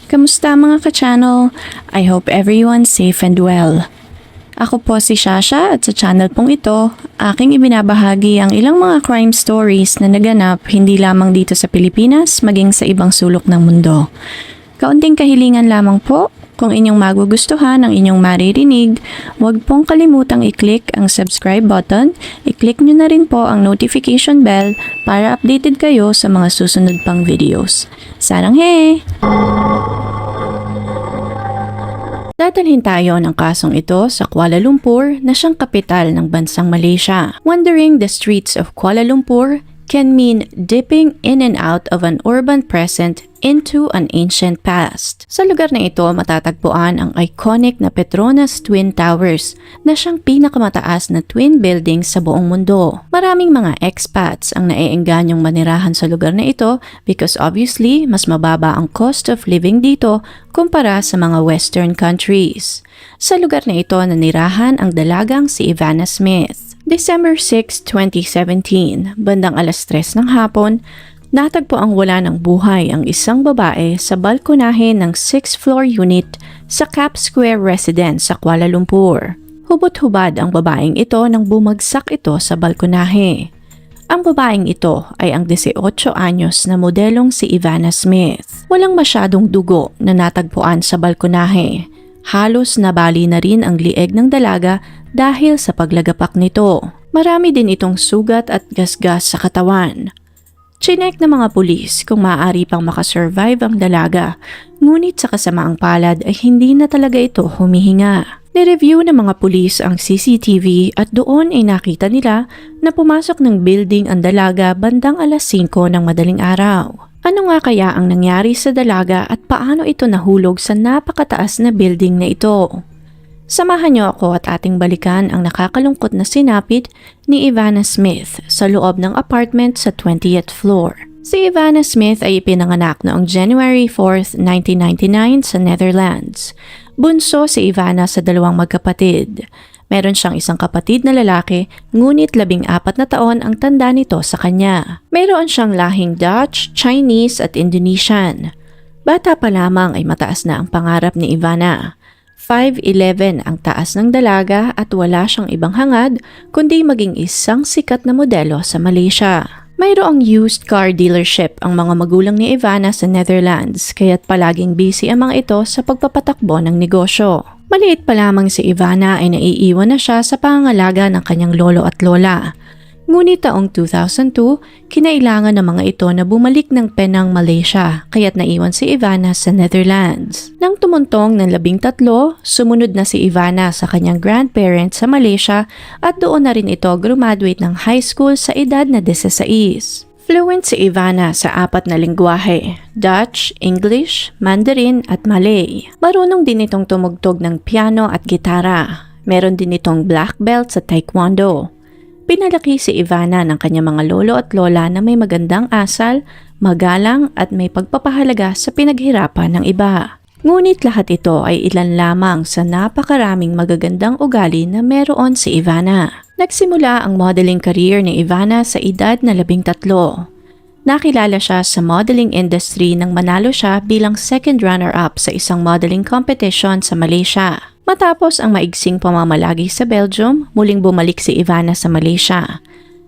Kamusta mga ka-channel? I hope everyone's safe and well. Ako po si Shasha at sa channel pong ito, aking ibinabahagi ang ilang mga crime stories na naganap hindi lamang dito sa Pilipinas maging sa ibang sulok ng mundo. Kaunting kahilingan lamang po, kung inyong magugustuhan ang inyong maririnig, huwag pong kalimutang i-click ang subscribe button, i-click nyo na rin po ang notification bell para updated kayo sa mga susunod pang videos. Sarang he! Dadalhin tayo ng kasong ito sa Kuala Lumpur na siyang kapital ng bansang Malaysia. Wandering the streets of Kuala Lumpur can mean dipping in and out of an urban present into an ancient past. Sa lugar na ito matatagpuan ang iconic na Petronas Twin Towers na siyang pinakamataas na twin building sa buong mundo. Maraming mga expats ang naiengganyong manirahan sa lugar na ito because obviously mas mababa ang cost of living dito kumpara sa mga western countries. Sa lugar na ito nanirahan ang dalagang si Ivana Smith. December 6, 2017, bandang alas 3 ng hapon, natagpo ang wala ng buhay ang isang babae sa balkonahe ng 6th floor unit sa Cap Square Residence sa Kuala Lumpur. Hubot-hubad ang babaeng ito nang bumagsak ito sa balkonahe. Ang babaeng ito ay ang 18 anyos na modelong si Ivana Smith. Walang masyadong dugo na natagpuan sa balkonahe. Halos nabali na rin ang lieg ng dalaga dahil sa paglagapak nito. Marami din itong sugat at gasgas sa katawan. Chinek ng mga pulis kung maaari pang makasurvive ang dalaga, ngunit sa kasamaang palad ay hindi na talaga ito humihinga. Nireview ng mga pulis ang CCTV at doon ay nakita nila na pumasok ng building ang dalaga bandang alas 5 ng madaling araw. Ano nga kaya ang nangyari sa dalaga at paano ito nahulog sa napakataas na building na ito? Samahan niyo ako at ating balikan ang nakakalungkot na sinapit ni Ivana Smith sa loob ng apartment sa 20th floor. Si Ivana Smith ay ipinanganak noong January 4, 1999 sa Netherlands. Bunso si Ivana sa dalawang magkapatid. Meron siyang isang kapatid na lalaki, ngunit 14 na taon ang tanda nito sa kanya. Mayroon siyang lahing Dutch, Chinese at Indonesian. Bata pa lamang ay mataas na ang pangarap ni Ivana. 5'11" ang taas ng dalaga at wala siyang ibang hangad kundi maging isang sikat na modelo sa Malaysia. Mayroong used car dealership ang mga magulang ni Ivana sa Netherlands kaya't palaging busy ang mga ito sa pagpapatakbo ng negosyo. Maliit pa lamang si Ivana ay naiiwan na siya sa pangangalaga ng kanyang lolo at lola. Ngunit taong 2002, kinailangan ng mga ito na bumalik ng Penang, Malaysia, kaya't naiwan si Ivana sa Netherlands. Nang tumuntong ng 13, sumunod na si Ivana sa kanyang grandparents sa Malaysia at doon na rin ito graduate ng high school sa edad na 16. Fluent si Ivana sa 4 na lengguwahe, Dutch, English, Mandarin at Malay. Marunong din itong tumugtog ng piano at gitara. Meron din itong black belt sa taekwondo. Pinalaki si Ivana ng kanyang mga lolo at lola na may magandang asal, magalang at may pagpapahalaga sa pinaghirapan ng iba. Ngunit lahat ito ay ilan lamang sa napakaraming magagandang ugali na meron si Ivana. Nagsimula ang modeling career ni Ivana sa edad na 13. Nakilala siya sa modeling industry nang manalo siya bilang second runner-up sa isang modeling competition sa Malaysia. Matapos ang maigsing pamamalagi sa Belgium, muling bumalik si Ivana sa Malaysia.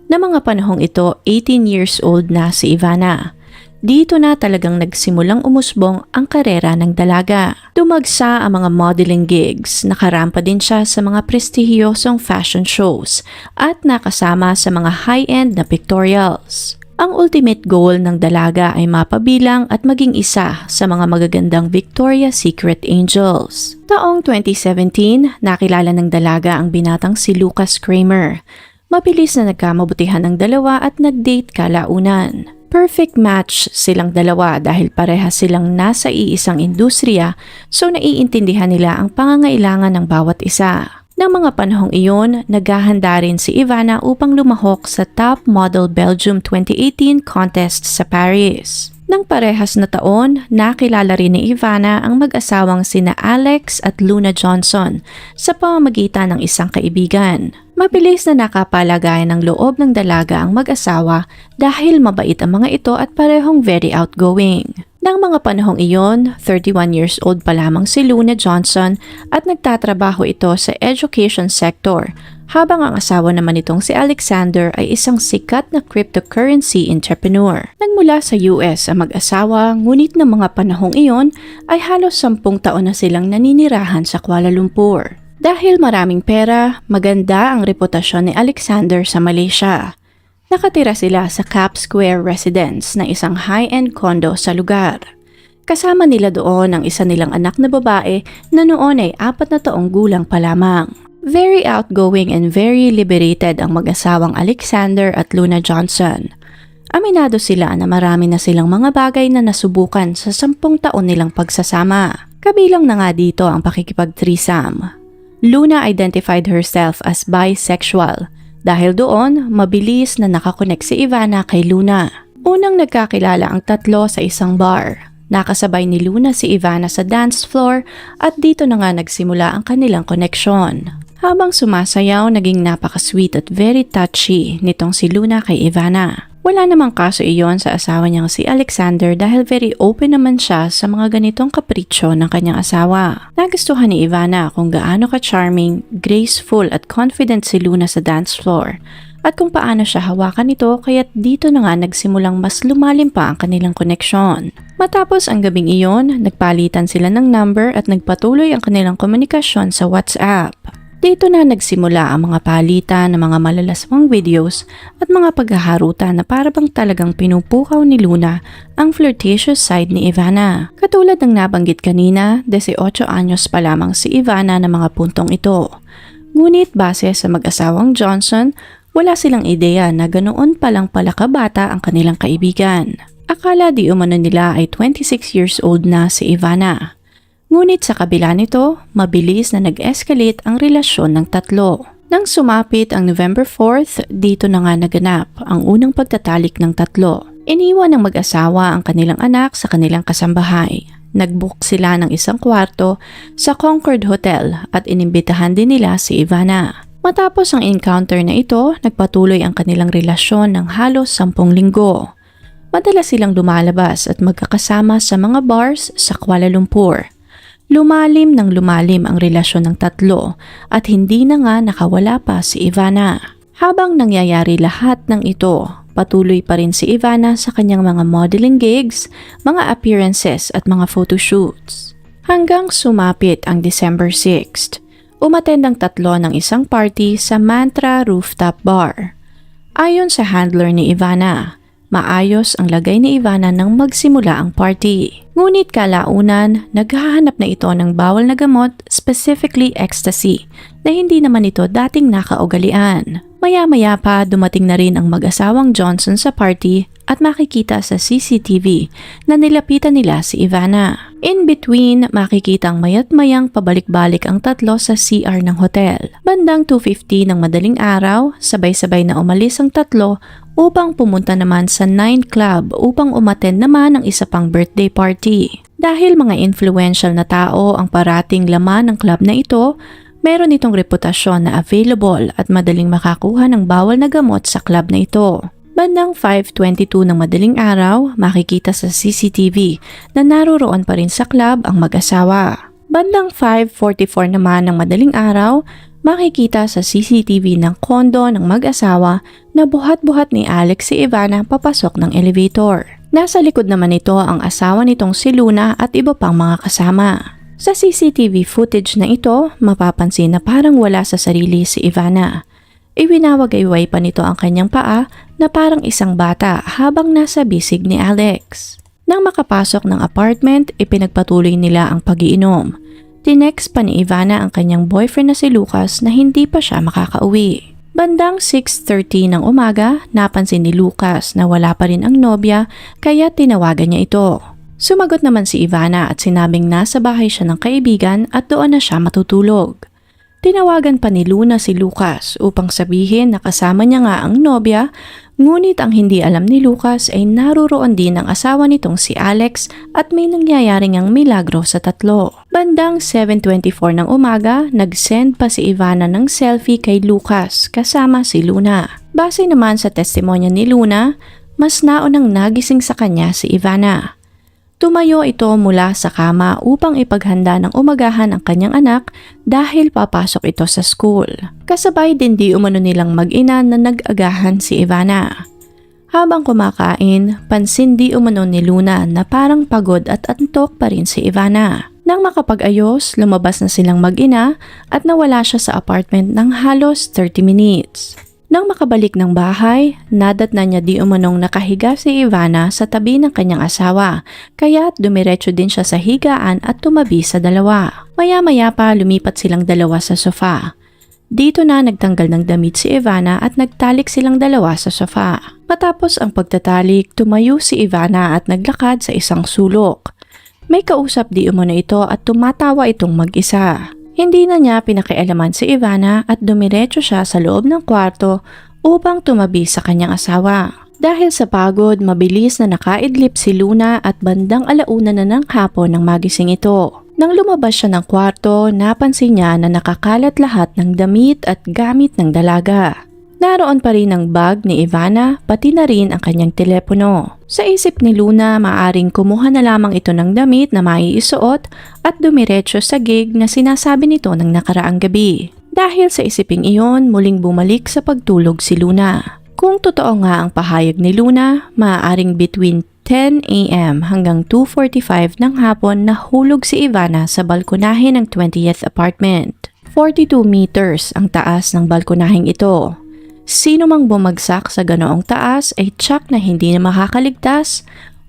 Na mga panahong ito, 18 years old na si Ivana. Dito na talagang nagsimulang umusbong ang karera ng dalaga. Dumagsa ang mga modeling gigs, nakarampa din siya sa mga prestihiyosong fashion shows at nakasama sa mga high-end na pictorials. Ang ultimate goal ng dalaga ay mapabilang at maging isa sa mga magagandang Victoria's Secret Angels. Taong 2017, nakilala ng dalaga ang binatang si Lucas Kramer. Mabilis na nagkamabutihan ng dalawa at nag-date kalaunan. Perfect match silang dalawa dahil parehas silang nasa iisang industriya so naiintindihan nila ang pangangailangan ng bawat isa. Nang mga panahong iyon, naghahanda rin si Ivana upang lumahok sa Top Model Belgium 2018 contest sa Paris. Nang parehas na taon, nakilala rin ni Ivana ang mag-asawang sina Alex at Luna Johnson sa pamamagitan ng isang kaibigan. Mabilis na nakapalagayan ng loob ng dalaga ang mag-asawa dahil mabait ang mga ito at parehong very outgoing. Nang mga panahong iyon, 31 years old pa lamang si Luna Johnson at nagtatrabaho ito sa education sector, habang ang asawa naman nitong si Alexander ay isang sikat na cryptocurrency entrepreneur. Nagmula sa US ang mag-asawa, ngunit ng mga panahong iyon ay halos 10 taon na silang naninirahan sa Kuala Lumpur. Dahil maraming pera, maganda ang reputasyon ni Alexander sa Malaysia. Nakatira sila sa Cap Square Residence na isang high-end condo sa lugar. Kasama nila doon ang isa nilang anak na babae na noon ay 4 na taong gulang pa lamang. Very outgoing and very liberated ang mag-asawang Alexander at Luna Johnson. Aminado sila na marami na silang mga bagay na nasubukan sa 10 taon nilang pagsasama. Kabilang na nga dito ang pakikipag-threesome. Luna identified herself as bisexual. Dahil doon, mabilis na nakakonek si Ivana kay Luna. Unang nagkakilala ang tatlo sa isang bar. Nakasabay ni Luna si Ivana sa dance floor at dito na nga nagsimula ang kanilang koneksyon. Habang sumasayaw, naging napaka-sweet at very touchy nitong si Luna kay Ivana. Wala namang kaso iyon sa asawa niyang si Alexander dahil very open naman siya sa mga ganitong kapritsyo ng kanyang asawa. Nagustuhan ni Ivana kung gaano ka-charming, graceful at confident si Luna sa dance floor at kung paano siya hawakan nito kaya't dito na nga nagsimulang mas lumalim pa ang kanilang koneksyon. Matapos ang gabing iyon, nagpalitan sila ng number at nagpatuloy ang kanilang komunikasyon sa WhatsApp. Dito na nagsimula ang mga palitan ng mga malalaswang videos at mga paghaharutan na parabang talagang pinupukaw ni Luna ang flirtatious side ni Ivana. Katulad ng nabanggit kanina, 18 anyos pa lamang si Ivana ng mga puntong ito. Ngunit base sa mag-asawang Johnson, wala silang ideya na ganoon palang pala kabata ang kanilang kaibigan. Akala di umano nila ay 26 years old na si Ivana. Ngunit sa kabila nito, mabilis na nag-escalate ang relasyon ng tatlo. Nang sumapit ang November 4th, dito na nga naganap ang unang pagtatalik ng tatlo. Iniwan ng mag-asawa ang kanilang anak sa kanilang kasambahay. Nag-book sila ng isang kwarto sa Concord Hotel at inimbitahan din nila si Ivana. Matapos ang encounter na ito, nagpatuloy ang kanilang relasyon ng halos 10 linggo. Madalas silang lumalabas at magkakasama sa mga bars sa Kuala Lumpur. Lumalim ng lumalim ang relasyon ng tatlo at hindi na nga nakawala pa si Ivana. Habang nangyayari lahat ng ito, patuloy pa rin si Ivana sa kanyang mga modeling gigs, mga appearances at mga photoshoots. Hanggang sumapit ang December 6th, umattend ang tatlo ng isang party sa Mantra Rooftop Bar. Ayon sa handler ni Ivana, maayos ang lagay ni Ivana nang magsimula ang party. Ngunit kalaunan, naghahanap na ito ng bawal na gamot, specifically ecstasy, na hindi naman ito dating nakaugalian. Maya-maya pa dumating na rin ang mag-asawang Johnson sa party at makikita sa CCTV na nilapitan nila si Ivana. In between, makikitang mayat-mayang pabalik-balik ang tatlo sa CR ng hotel. Bandang 2:50 ng madaling araw, sabay-sabay na umalis ang tatlo upang pumunta naman sa Nine Club upang umattend naman ng isa pang birthday party. Dahil mga influential na tao ang parating laman ng club na ito, meron itong reputasyon na available at madaling makakuha ng bawal na gamot sa club na ito. Bandang 5:22 ng madaling araw, makikita sa CCTV na naroroon pa rin sa club ang mag-asawa. Bandang 5:44 naman ng madaling araw, makikita sa CCTV ng kondo ng mag-asawa na buhat-buhat ni Alex si Ivana papasok ng elevator. Nasa likod naman nito ang asawa nitong si Luna at iba pang mga kasama. Sa CCTV footage na ito, mapapansin na parang wala sa sarili si Ivana. Iwinawagayway pa nito ang kanyang paa na parang isang bata habang nasa bisig ni Alex. Nang makapasok ng apartment, ipinagpatuloy nila ang pag-iinom. Tinext pa ni Ivana ang kanyang boyfriend na si Lucas na hindi pa siya makakauwi. Bandang 6:30 ng umaga, napansin ni Lucas na wala pa rin ang nobya kaya tinawagan niya ito. Sumagot naman si Ivana at sinabing nasa bahay siya ng kaibigan at doon na siya matutulog. Tinawagan pa ni Luna si Lucas upang sabihin na kasama niya nga ang nobya, ngunit ang hindi alam ni Lucas ay naroroon din ang asawa nitong si Alex at may nangyayaring ang milagro sa tatlo. Bandang 7:24 ng umaga, nag-send pa si Ivana ng selfie kay Lucas kasama si Luna. Base naman sa testimonya ni Luna, mas naunang nagising sa kanya si Ivana. Tumayo ito mula sa kama upang ipaghanda ng umagahan ang kanyang anak dahil papasok ito sa school. Kasabay din di umano nilang mag-ina na nag-agahan si Ivana. Habang kumakain, pansin di umano ni Luna na parang pagod at antok pa rin si Ivana. Nang makapag-ayos, lumabas na silang mag-ina at nawala siya sa apartment ng halos 30 minutes. Nang makabalik ng bahay, nadatna niya di umanong nakahiga si Ivana sa tabi ng kanyang asawa, kaya't dumiretso din siya sa higaan at tumabi sa dalawa. Maya-maya pa lumipat silang dalawa sa sofa. Dito na nagtanggal ng damit si Ivana at nagtalik silang dalawa sa sofa. Matapos ang pagtatalik, tumayo si Ivana at naglakad sa isang sulok. May kausap di umano ito at tumatawa itong mag-isa. Hindi na niya pinakialaman si Ivana at dumiretso siya sa loob ng kwarto upang tumabi sa kanyang asawa. Dahil sa pagod, mabilis na nakaidlip si Luna at bandang 1:00 na ng hapon nang magising ito. Nang lumabas siya ng kwarto, napansin niya na nakakalat lahat ng damit at gamit ng dalaga. Naroon pa rin ang bag ni Ivana, pati na rin ang kanyang telepono. Sa isip ni Luna, maaring kumuha na lamang ito ng damit na maiisuot at dumiretso sa gig na sinasabi nito ng nakaraang gabi. Dahil sa isiping iyon, muling bumalik sa pagtulog si Luna. Kung totoo nga ang pahayag ni Luna, maaaring between 10 a.m. hanggang 2:45 ng hapon nahulog si Ivana sa balkonahe ng 20th apartment. 42 meters ang taas ng balkonaheng ito. Sino mang bumagsak sa ganoong taas ay tsak na hindi na makakaligtas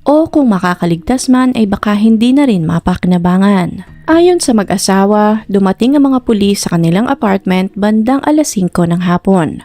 o kung makakaligtas man ay baka hindi na rin mapakinabangan. Ayon sa mag-asawa, dumating ang mga pulis sa kanilang apartment bandang 5:00 ng hapon.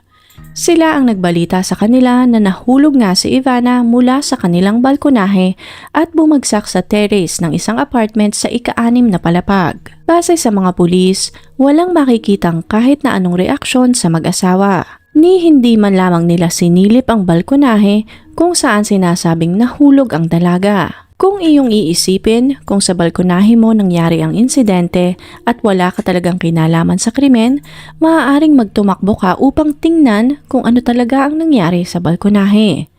Sila ang nagbalita sa kanila na nahulog nga si Ivana mula sa kanilang balkonahe at bumagsak sa terrace ng isang apartment sa ika-6 na palapag. Base sa mga pulis, walang makikitang kahit na anong reaksyon sa mag-asawa. Ni hindi man lamang nila sinilip ang balkonahe kung saan sinasabing nahulog ang dalaga. Kung iyong iisipin kung sa balkonahe mo nangyari ang insidente at wala ka talagang kinalaman sa krimen, maaaring magtumakbo ka upang tingnan kung ano talaga ang nangyari sa balkonahe.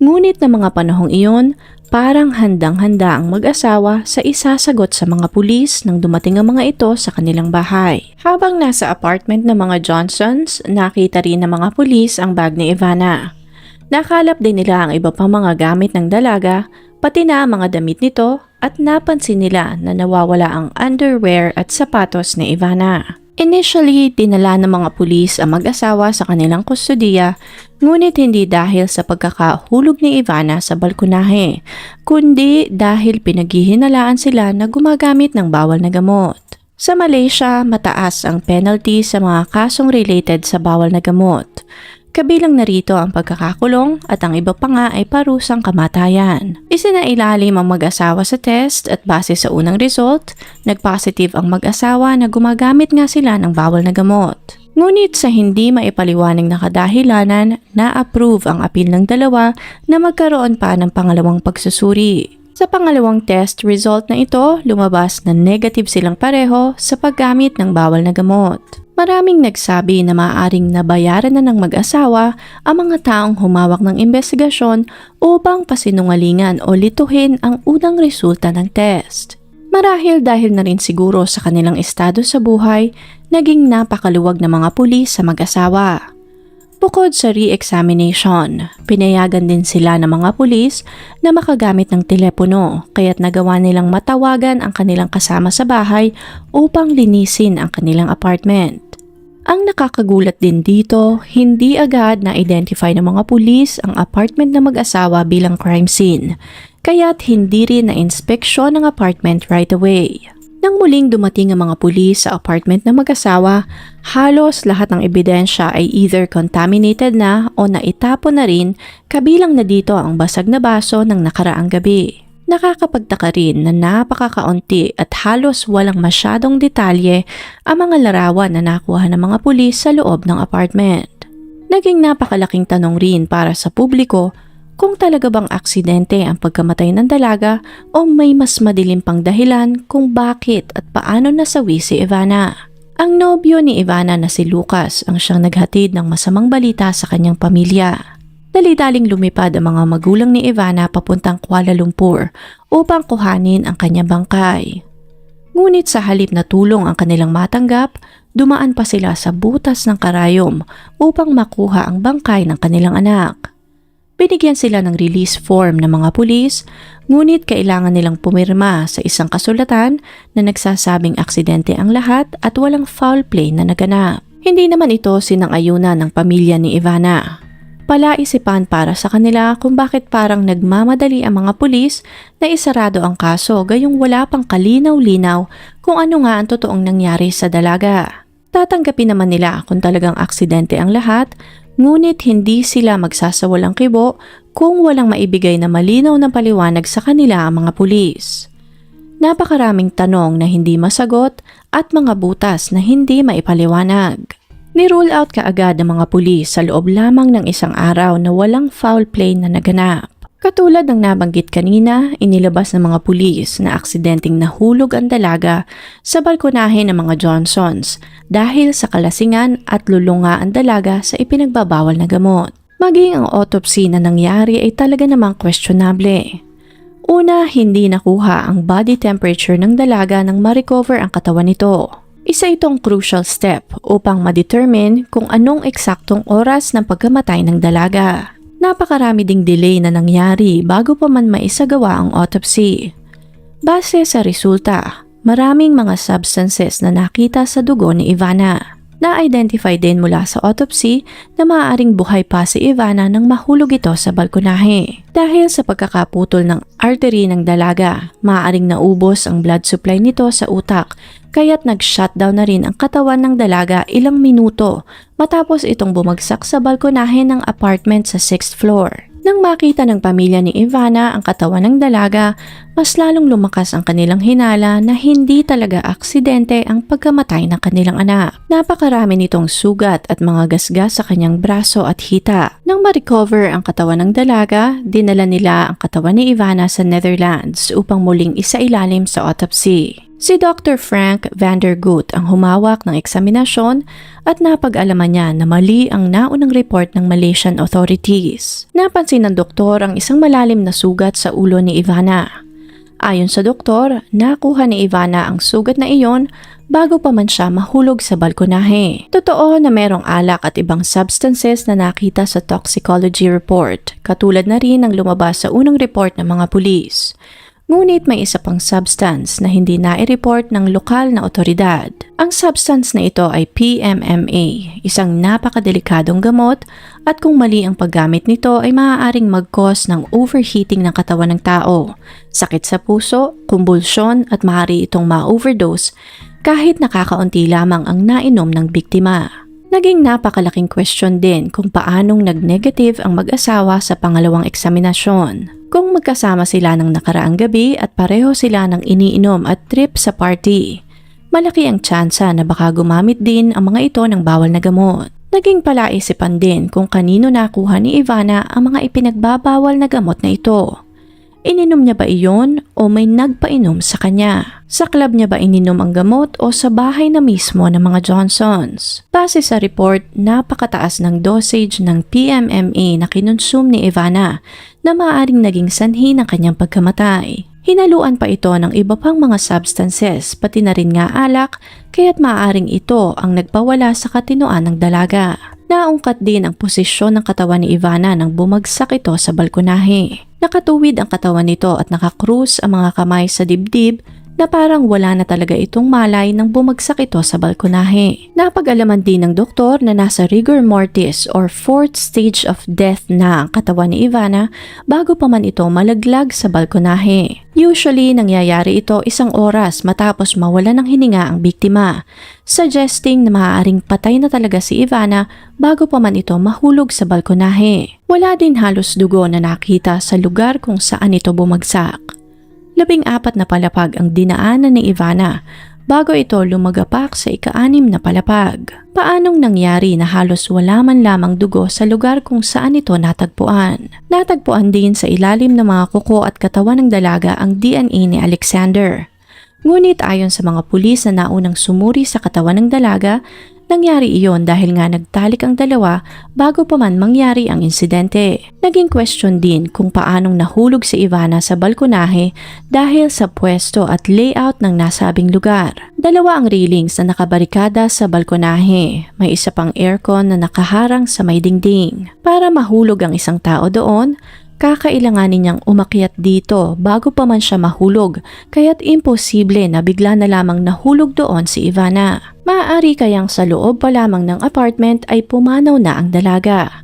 Ngunit na mga panahong iyon, parang handang-handa ang mag-asawa sa isasagot sa mga pulis nang dumating ang mga ito sa kanilang bahay. Habang nasa apartment ng mga Johnsons, nakita rin ng mga pulis ang bag ni Ivana. Nakalap din nila ang iba pang mga gamit ng dalaga, pati na ang mga damit nito at napansin nila na nawawala ang underwear at sapatos ni Ivana. Initially, dinala ng mga pulis ang mag-asawa sa kanilang kustodiya, ngunit hindi dahil sa pagkakahulog ni Ivana sa balkonahe, kundi dahil pinaghihinalaan sila na gumagamit ng bawal na gamot. Sa Malaysia, mataas ang penalty sa mga kasong related sa bawal na gamot. Kabilang narito ang pagkakakulong at ang iba pa nga ay parusang kamatayan. Isinailalim ang mag-asawa sa test at base sa unang result, nag-positive ang mag-asawa na gumagamit nga sila ng bawal na gamot. Ngunit sa hindi maipaliwanag na kadahilanan, na-approve ang appeal ng dalawa na magkaroon pa ng pangalawang pagsusuri. Sa pangalawang test result na ito, lumabas na negative silang pareho sa paggamit ng bawal na gamot. Maraming nagsabi na maaaring nabayaran na ng mag-asawa ang mga taong humawak ng investigasyon upang pasinungalingan o lituhin ang unang resulta ng test. Marahil dahil na rin siguro sa kanilang estado sa buhay, naging napakaluwag na mga pulis sa mag-asawa. Bukod sa re-examination, pinayagan din sila ng mga pulis na makagamit ng telepono kaya't nagawa nilang matawagan ang kanilang kasama sa bahay upang linisin ang kanilang apartment. Ang nakakagulat din dito, hindi agad na-identify ng mga pulis ang apartment ng mag-asawa bilang crime scene, kaya't hindi rin na-inspeksyon ang apartment right away. Nang muling dumating ang mga pulis sa apartment ng mag-asawa, halos lahat ng ebidensya ay either contaminated na o naitapon na rin, kabilang na dito ang basag na baso ng nakaraang gabi. Nakakapagtaka rin na napakakaunti at halos walang masyadong detalye ang mga larawan na nakuha ng mga pulis sa loob ng apartment. Naging napakalaking tanong rin para sa publiko kung talaga bang aksidente ang pagkamatay ng dalaga o may mas madilim pang dahilan kung bakit at paano nasawi si Ivana. Ang nobyo ni Ivana na si Lucas ang siyang naghatid ng masamang balita sa kanyang pamilya. Dali-daling lumipad ang mga magulang ni Ivana papuntang Kuala Lumpur upang kuhanin ang kanyang bangkay. Ngunit sa halip na tulong ang kanilang matanggap, dumaan pa sila sa butas ng karayom upang makuha ang bangkay ng kanilang anak. Binigyan sila ng release form ng mga pulis, ngunit kailangan nilang pumirma sa isang kasulatan na nagsasabing aksidente ang lahat at walang foul play na naganap. Hindi naman ito sinang-ayunan ng pamilya ni Ivana. Palaisipan para sa kanila kung bakit parang nagmamadali ang mga pulis na isarado ang kaso gayong wala pang kalinaw-linaw kung ano nga ang totoong nangyari sa dalaga. Tatanggapin naman nila kung talagang aksidente ang lahat, ngunit hindi sila magsasawalang kibo kung walang maibigay na malinaw na paliwanag sa kanila ang mga pulis. Napakaraming tanong na hindi masagot at mga butas na hindi maipaliwanag. Ni-rule out kaagad ng mga pulis sa loob lamang ng isang araw na walang foul play na naganap. Katulad ng nabanggit kanina, inilabas ng mga pulis na aksidenteng nahulog ang dalaga sa balkonahe ng mga Johnsons dahil sa kalasingan at lulunga ang dalaga sa ipinagbabawal na gamot. Maging ang autopsy na nangyari ay talaga namang questionable. Una, hindi nakuha ang body temperature ng dalaga nang ma-recover ang katawan nito. Isa itong crucial step upang ma-determine kung anong eksaktong oras ng pagkamatay ng dalaga. Napakarami ding delay na nangyari bago pa man maisagawa ang autopsy. Base sa resulta, maraming mga substances na nakita sa dugo ni Ivana. Na-identify din mula sa autopsy na maaaring buhay pa si Ivana nang mahulog ito sa balkonahe. Dahil sa pagkakaputol ng artery ng dalaga, maaaring naubos ang blood supply nito sa utak, kaya't nag-shutdown na rin ang katawan ng dalaga ilang minuto matapos itong bumagsak sa balkonahe ng apartment sa 6th floor. Nang makita ng pamilya ni Ivana ang katawan ng dalaga, mas lalong lumakas ang kanilang hinala na hindi talaga aksidente ang pagkamatay ng kanilang anak. Napakarami nitong sugat at mga gasgas sa kanyang braso at hita. Nang ma-recover ang katawan ng dalaga, dinala nila ang katawan ni Ivana sa Netherlands upang muling isailalim sa autopsy. Si Dr. Frank van der Gut ang humawak ng eksaminasyon at napag-alaman niya na mali ang naunang report ng Malaysian authorities. Napansin ng doktor ang isang malalim na sugat sa ulo ni Ivana. Ayon sa doktor, nakuha ni Ivana ang sugat na iyon bago pa man siya mahulog sa balkonahe. Totoo na merong alak at ibang substances na nakita sa toxicology report, katulad na rin ang lumabas sa unang report ng mga pulis. Ngunit may isa pang substance na hindi nai-report ng lokal na otoridad. Ang substance na ito ay PMMA, isang napakadelikadong gamot at kung mali ang paggamit nito ay maaaring mag-cause ng overheating ng katawan ng tao, sakit sa puso, kumbulsyon at maaari itong ma-overdose kahit nakakaunti lamang ang nainom ng biktima. Naging napakalaking question din kung paanong nag-negative ang mag-asawa sa pangalawang eksaminasyon. Kung magkasama sila ng nakaraang gabi at pareho sila ng iniinom at trip sa party, malaki ang tsansa na baka gumamit din ang mga ito ng bawal na gamot. Naging palaisipan din kung kanino nakuha ni Ivana ang mga ipinagbabawal na gamot na ito. Ininom niya ba iyon o may nagpainom sa kanya? Sa club niya ba ininom ang gamot o sa bahay na mismo ng mga Johnsons? Base sa report, napakataas ng dosage ng PMMA na kinonsume ni Ivana na maaaring naging sanhi ng kanyang pagkamatay. Hinaluan pa ito ng iba pang mga substances, pati na rin nga alak, kaya't maaaring ito ang nagpawala sa katinoan ng dalaga. Naungkat din ang posisyon ng katawan ni Ivana nang bumagsak ito sa balkonahe. Nakatuwid ang katawan nito at nakakrus ang mga kamay sa dibdib na parang wala na talaga itong malay nang bumagsak ito sa balkonahe. Napag-alaman din ng doktor na nasa rigor mortis or 4th stage of death na ang katawan ni Ivana bago pa man ito malaglag sa balkonahe. Usually, nangyayari ito 1 oras matapos mawala ng hininga ang biktima, suggesting na maaaring patay na talaga si Ivana bago pa man ito mahulog sa balkonahe. Wala din halos dugo na nakita sa lugar kung saan ito bumagsak. 14 na palapag ang dinaanan ni Ivana bago ito lumagapak sa ika-6 na palapag. Paanong nangyari na halos wala man lamang dugo sa lugar kung saan ito natagpuan? Natagpuan din sa ilalim ng mga kuko at katawan ng dalaga ang DNA ni Alexander. Ngunit ayon sa mga pulis na naunang sumuri sa katawan ng dalaga, Nangyari iyon dahil nga nagtalik ang dalawa bago pa man mangyari ang insidente. Naging question din kung paanong nahulog si Ivana sa balkonahe dahil sa pwesto at layout ng nasabing lugar. Dalawa ang railings na nakabarikada sa balkonahe. May isa pang aircon na nakaharang sa may dingding. Para mahulog ang isang tao doon, kakailanganin niyang umakyat dito bago pa man siya mahulog, kaya't imposible na bigla na lamang nahulog doon si Ivana. Maaari kayang sa loob pa lamang ng apartment ay pumanaw na ang dalaga.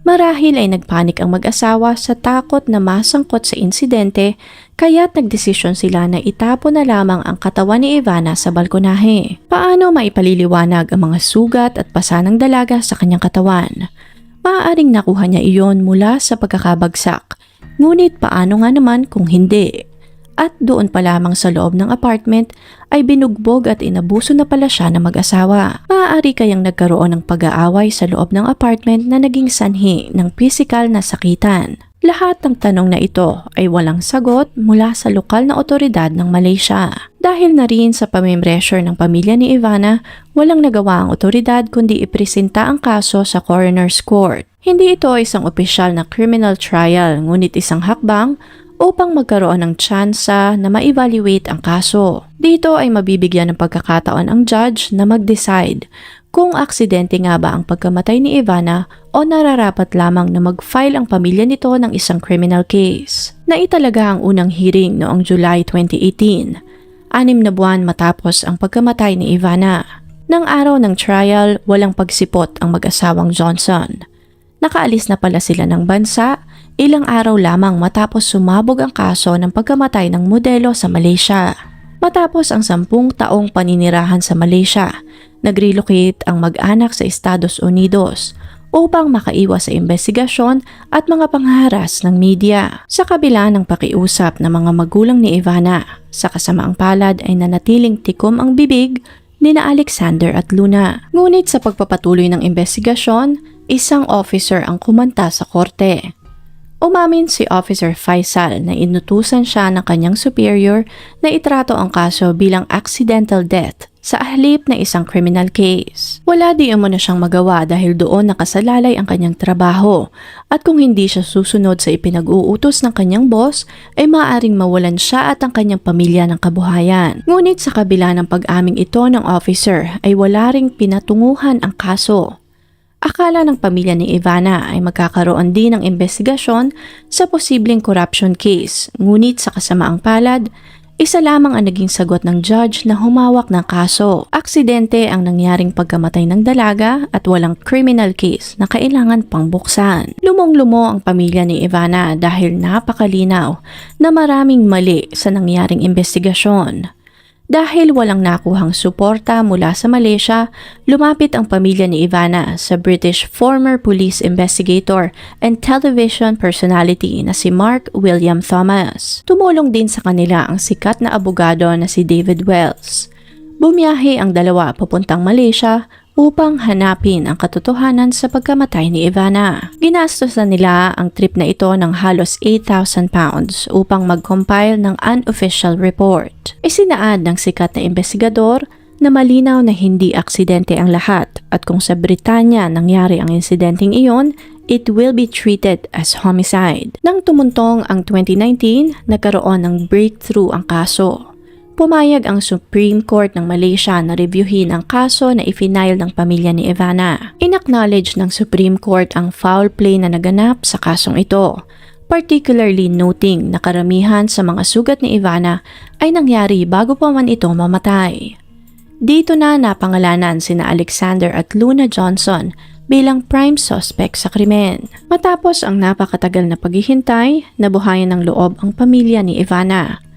Marahil ay nagpanik ang mag-asawa sa takot na masangkot sa insidente, kaya't nagdesisyon sila na itapon na lamang ang katawan ni Ivana sa balkonahe. Paano maipaliliwanag ang mga sugat at pasa ng dalaga sa kanyang katawan? Maaaring nakuha niya iyon mula sa pagkakabagsak, ngunit paano nga naman kung hindi? At doon pa lamang sa loob ng apartment ay binugbog at inabuso na pala siya ng mag-asawa. Maaari kayang nagkaroon ng pag-aaway sa loob ng apartment na naging sanhi ng pisikal na sakitan. Lahat ng tanong na ito ay walang sagot mula sa lokal na otoridad ng Malaysia. Dahil na rin sa pamimressure ng pamilya ni Ivana, walang nagawa ang otoridad kundi ipresenta ang kaso sa coroner's court. Hindi ito isang opisyal na criminal trial, ngunit isang hakbang upang magkaroon ng tsansa na ma-evaluate ang kaso. Dito ay mabibigyan ng pagkakataon ang judge na mag-decide kung aksidente nga ba ang pagkamatay ni Ivana o nararapat lamang na mag-file ang pamilya nito ng isang criminal case. Naitalaga ang unang hearing noong July 2018, 6 na buwan matapos ang pagkamatay ni Ivana. Nang araw ng trial, walang pagsipot ang mag-asawang Johnson. Nakaalis na pala sila ng bansa ilang araw lamang matapos sumabog ang kaso ng pagkamatay ng modelo sa Malaysia. Matapos ang 10 taong paninirahan sa Malaysia, nag-relocate ang mag-anak sa Estados Unidos upang makaiwas sa investigasyon at mga pangharas ng media. Sa kabila ng pakiusap ng mga magulang ni Ivana, sa kasamaang palad ay nanatiling tikom ang bibig nina Alexander at Luna. Ngunit sa pagpapatuloy ng investigasyon, isang officer ang kumanta sa korte. Umamin si Officer Faisal na inutusan siya ng kanyang superior na itrato ang kaso bilang accidental death sa halip na isang criminal case. Wala di umano siyang magawa dahil doon nakasalalay ang kanyang trabaho at kung hindi siya susunod sa ipinag-uutos ng kanyang boss ay maaaring mawalan siya at ang kanyang pamilya ng kabuhayan. Ngunit sa kabila ng pag-aming ito ng officer ay wala ring pinatunguhan ang kaso. Akala ng pamilya ni Ivana ay magkakaroon din ng investigasyon sa posibleng corruption case, ngunit sa kasamaang palad, isa lamang ang naging sagot ng judge na humawak ng kaso. Aksidente ang nangyaring pagkamatay ng dalaga at walang criminal case na kailangan pang buksan. Lumong-lumo ang pamilya ni Ivana dahil napakalinaw na maraming mali sa nangyaring investigasyon. Dahil walang nakuhang suporta mula sa Malaysia, lumapit ang pamilya ni Ivana sa British former police investigator and television personality na si Mark William Thomas. Tumulong din sa kanila ang sikat na abogado na si David Wells. Bumiyahe ang dalawa papuntang Malaysia upang hanapin ang katotohanan sa pagkamatay ni Ivana. Ginastosan nila ang trip na ito ng halos 8,000 pounds upang mag-compile ng unofficial report. Isinaad ng sikat na investigador na malinaw na hindi aksidente ang lahat at kung sa Britanya nangyari ang insidenteng iyon, it will be treated as homicide. Nang tumuntong ang 2019, nagkaroon ng breakthrough ang kaso. Pumayag ang Supreme Court ng Malaysia na reviewin ang kaso na ifinail ng pamilya ni Ivana. Inacknowledge ng Supreme Court ang foul play na naganap sa kasong ito, particularly noting na karamihan sa mga sugat ni Ivana ay nangyari bago pa man ito mamatay. Dito na napangalanan sina Alexander at Luna Johnson bilang prime suspect sa krimen. Matapos ang napakatagal na paghihintay, nabuhayan ng loob ang pamilya ni Ivana.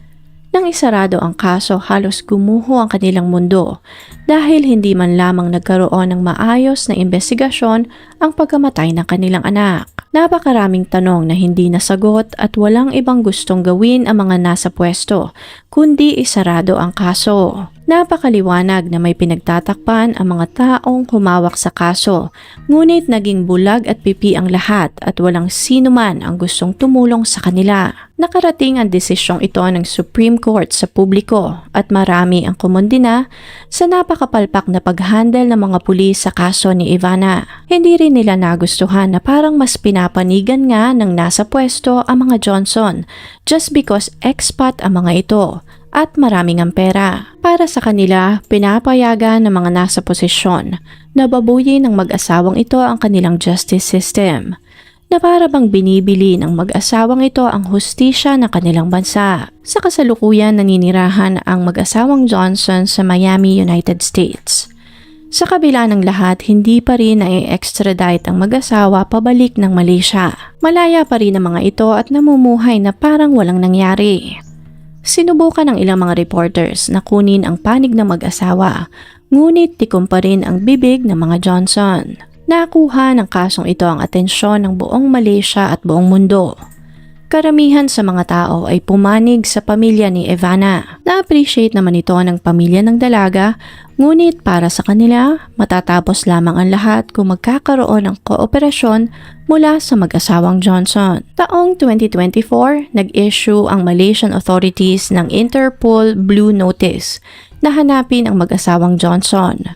Nang isarado ang kaso, halos gumuho ang kanilang mundo dahil hindi man lamang nagkaroon ng maayos na investigasyon ang pagkamatay ng kanilang anak. Napakaraming tanong na hindi nasagot at walang ibang gustong gawin ang mga nasa pwesto, kundi isarado ang kaso. Napakaliwanag na may pinagtatakpan ang mga taong humawak sa kaso, ngunit naging bulag at pipi ang lahat at walang sino man ang gustong tumulong sa kanila. Nakarating ang desisyong ito ng Supreme Court sa publiko at marami ang kumondina sa napakapalpak na paghandle ng mga pulis sa kaso ni Ivana. Hindi rin nila nagustuhan na parang mas pinapanigan nga ng nasa pwesto ang mga Johnson just because expat ang mga ito at maraming ang pera. Para sa kanila, pinapayagan ng mga nasa posisyon na babuyin ng mag-asawang ito ang kanilang justice system, na para bang binibili ng mag-asawang ito ang hustisya ng kanilang bansa. Sa kasalukuyan, naninirahan ang mag-asawang Johnson sa Miami, United States. Sa kabila ng lahat, hindi pa rin na-extradite ang mag-asawa pabalik ng Malaysia. Malaya pa rin ang mga ito at namumuhay na parang walang nangyari. Sinubukan ng ilang mga reporters na kunin ang panig ng mag-asawa, ngunit tikom pa rin ang bibig ng mga Johnson. Nakuha ng kasong ito ang atensyon ng buong Malaysia at buong mundo. Karamihan sa mga tao ay pumanig sa pamilya ni Ivana. Na-appreciate naman ito ng pamilya ng dalaga, ngunit para sa kanila, matatapos lamang ang lahat kung magkakaroon ng kooperasyon mula sa mag-asawang Johnson. Taong 2024, nag-issue ang Malaysian authorities ng Interpol Blue Notice na hanapin ang mag-asawang Johnson.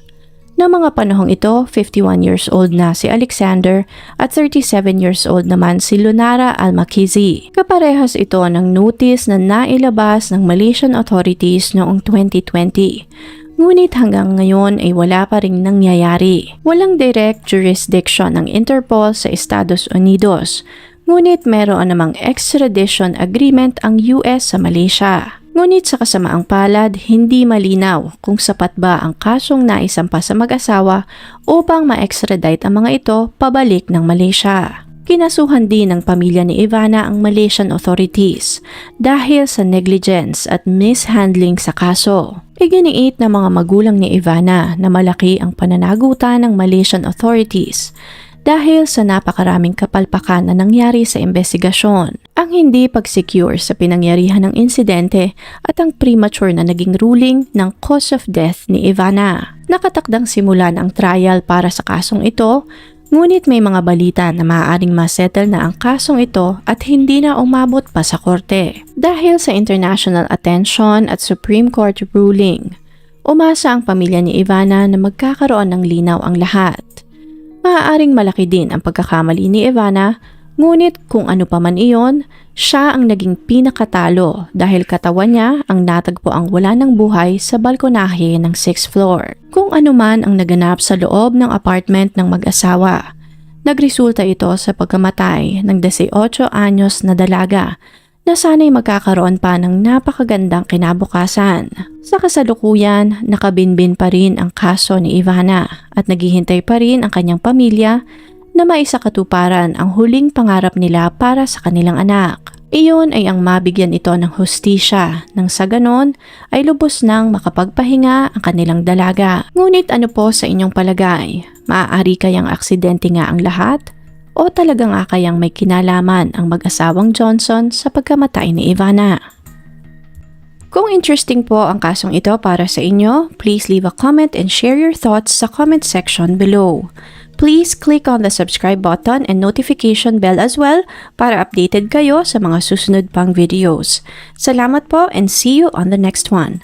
Noong mga panahong ito, 51 years old na si Alexander at 37 years old naman si Lunara Almakizi. Kaparehas ito ng notice na nailabas ng Malaysian authorities noong 2020. Ngunit hanggang ngayon ay wala pa ring nangyayari. Walang direct jurisdiction ng Interpol sa Estados Unidos, ngunit meron namang extradition agreement ang US sa Malaysia. Ngunit sa kasamaang palad, hindi malinaw kung sapat ba ang kasong naisampa sa mag-asawa upang ma-extradite ang mga ito pabalik ng Malaysia. Kinasuhan din ng pamilya ni Ivana ang Malaysian authorities dahil sa negligence at mishandling sa kaso. Iginiit ng mga magulang ni Ivana na malaki ang pananagutan ng Malaysian authorities dahil sa napakaraming kapalpakan na nangyari sa investigasyon, ang hindi pag-secure sa pinangyarihan ng insidente at ang premature na naging ruling ng cause of death ni Ivana. Nakatakdang simulan ang trial para sa kasong ito, ngunit may mga balita na maaaring masettle na ang kasong ito at hindi na umabot pa sa korte. Dahil sa international attention at Supreme Court ruling, umasa ang pamilya ni Ivana na magkakaroon ng linaw ang lahat. Maaaring malaki din ang pagkakamali ni Ivana, ngunit kung ano pa man iyon, siya ang naging pinakatalo dahil katawan niya ang natagpo ang wala ng buhay sa balkonahe ng 6th floor. Kung ano man ang naganap sa loob ng apartment ng mag-asawa, nagresulta ito sa pagkamatay ng 18 anyos na dalaga na sana'y magkakaroon pa ng napakagandang kinabukasan. Sa kasalukuyan, nakabinbin pa rin ang kaso ni Ivana at naghihintay pa rin ang kanyang pamilya na maisakatuparan ang huling pangarap nila para sa kanilang anak. Iyon ay ang mabigyan ito ng hustisya nang sa ganon ay lubos nang makapagpahinga ang kanilang dalaga. Ngunit ano po sa inyong palagay? Maaari kayang aksidente nga ang lahat? O talaga nga kayang may kinalaman ang mag-asawang Johnson sa pagkamatay ni Ivana? Kung interesting po ang kasong ito para sa inyo, please leave a comment and share your thoughts sa comment section below. Please click on the subscribe button and notification bell as well para updated kayo sa mga susunod pang videos. Salamat po and see you on the next one.